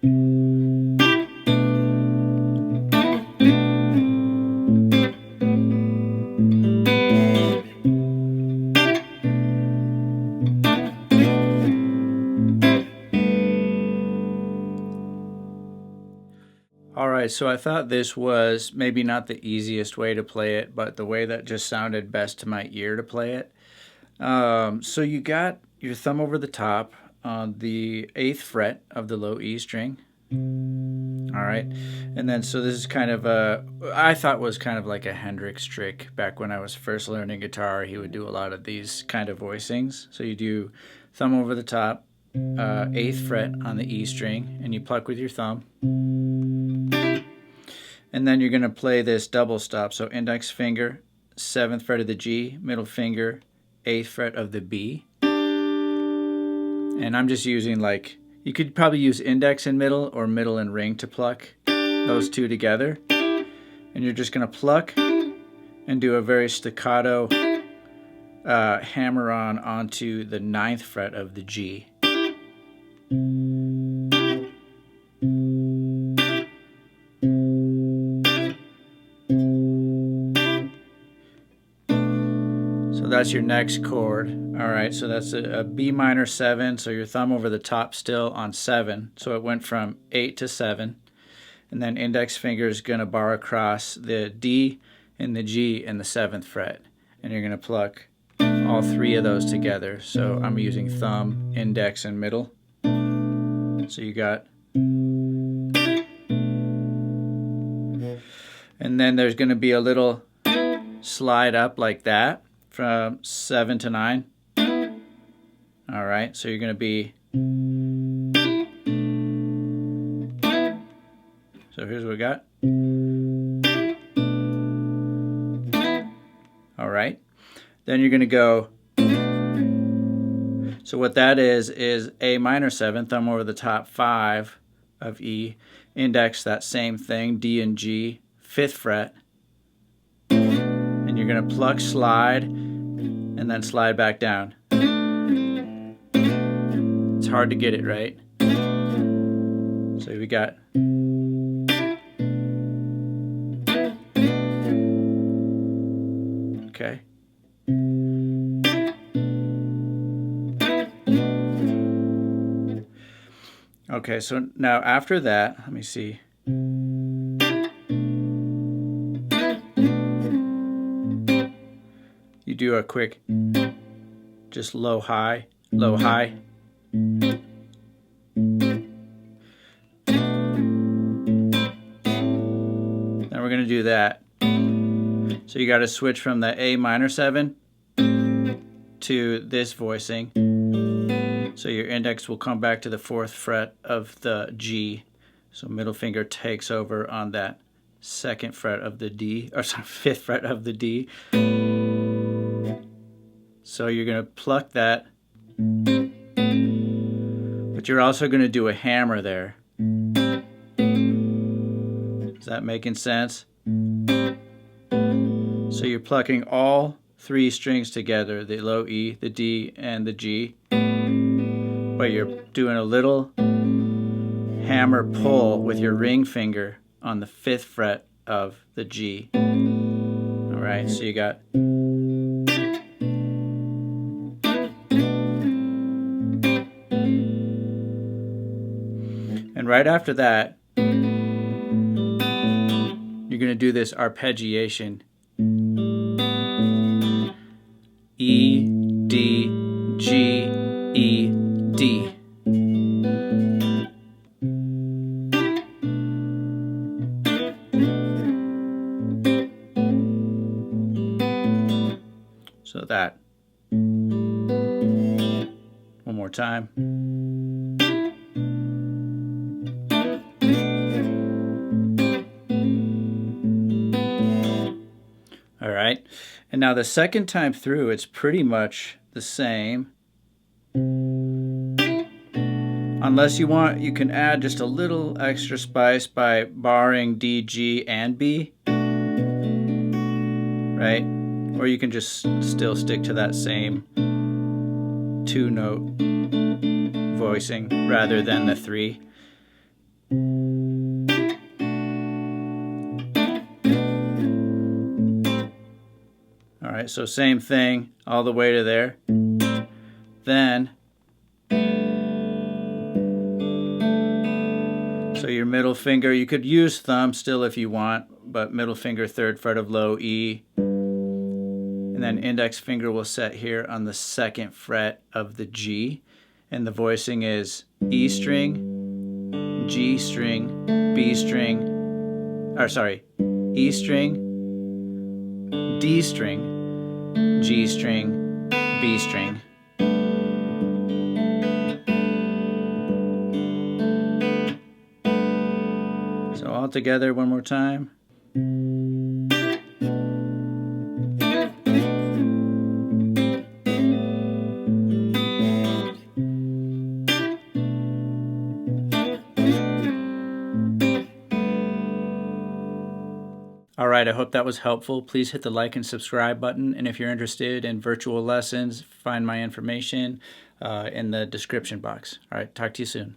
Alright, so I thought this was maybe not the easiest way to play it, but the way that just sounded best to my ear to play it. So you got your thumb over the top on the 8th fret of the low E string. Alright, and then so this is kind of I thought was kind of like a Hendrix trick back when I was first learning guitar. He would do a lot of these kind of voicings. So you do thumb over the top, 8th fret on the E string, and you pluck with your thumb. And then you're going to play this double stop. So index finger, 7th fret of the G, middle finger, 8th fret of the B. And I'm just using, like, you could probably use index and middle or middle and ring to pluck those two together. And you're just going to pluck and do a very staccato hammer-on onto the 9th fret of the G. That's your next chord. Alright, so that's a B minor 7, so your thumb over the top still on 7. So it went from 8 to 7. And then index finger is going to bar across the D and the G and the 7th fret. And you're going to pluck all three of those together. So I'm using thumb, index, and middle. So you got... And then there's going to be a little slide up like that. From 7 to 9. Alright, so you're going to be... So here's what we got. Alright, then you're going to go... So what that is A minor 7, thumb over the top 5 of E, index that same thing, D and G, 5th fret, and you're going to pluck, slide, and then slide back down. It's hard to get it right. So we got... Okay. Okay, so now after that, let me see. You do a quick, just low, high, low, high. Then we're going to do that. So you got to switch from the A minor 7 to this voicing. So your index will come back to the 4th fret of the G. So middle finger takes over on that 2nd fret of the D, or sorry, 5th fret of the D. So you're going to pluck that, but you're also going to do a hammer there. Is that making sense? So you're plucking all three strings together, the low E, the D, and the G, but you're doing a little hammer pull with your ring finger on the 5th fret of the G. Alright, so you got... And right after that, you're going to do this arpeggiation. E, D, G, E, D. So that. One more time. All right, and now the second time through, it's pretty much the same. Unless you want, you can add just a little extra spice by barring D, G, and B, right? Or you can just still stick to that same 2-note voicing rather than the 3. All right, so same thing all the way to there. Then, so your middle finger, you could use thumb still if you want, but middle finger, 3rd fret of low E. And then index finger will set here on the 2nd fret of the G. And the voicing is E string, G string, B string, or sorry, E string, D string, G string, B string. So all together one more time. All right, I hope that was helpful. Please hit the like and subscribe button. And if you're interested in virtual lessons, find my information in the description box. All right, talk to you soon.